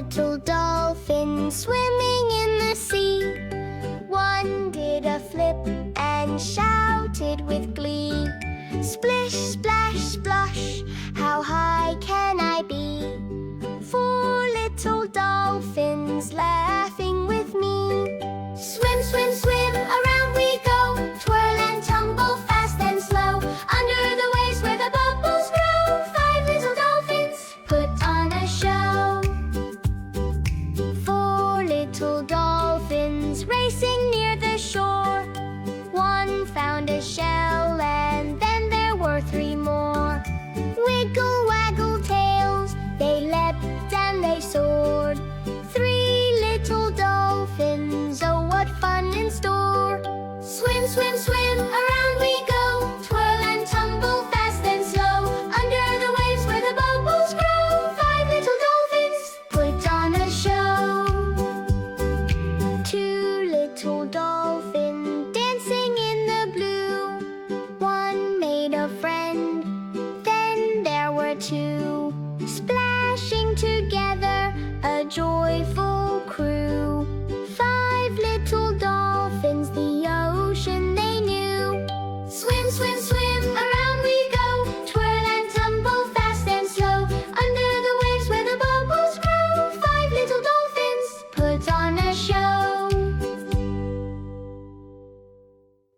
little dolphins swimming in the sea. One did a flip and shouted with glee, "Splish, splash, splosh, how high can I be?" Four little dolphins laughing with me. Swim, swim, swim, around we go, twirl and tumble fast and slow, under the waves where the bubbles grow. Five little dolphins put on a show. Four little dolphins racing near the shore. One found a shell and then there were three more. Wiggle, waggle tails, they leapt and they soared. Three little dolphins, oh what fun in store. Swim, swim, swim, around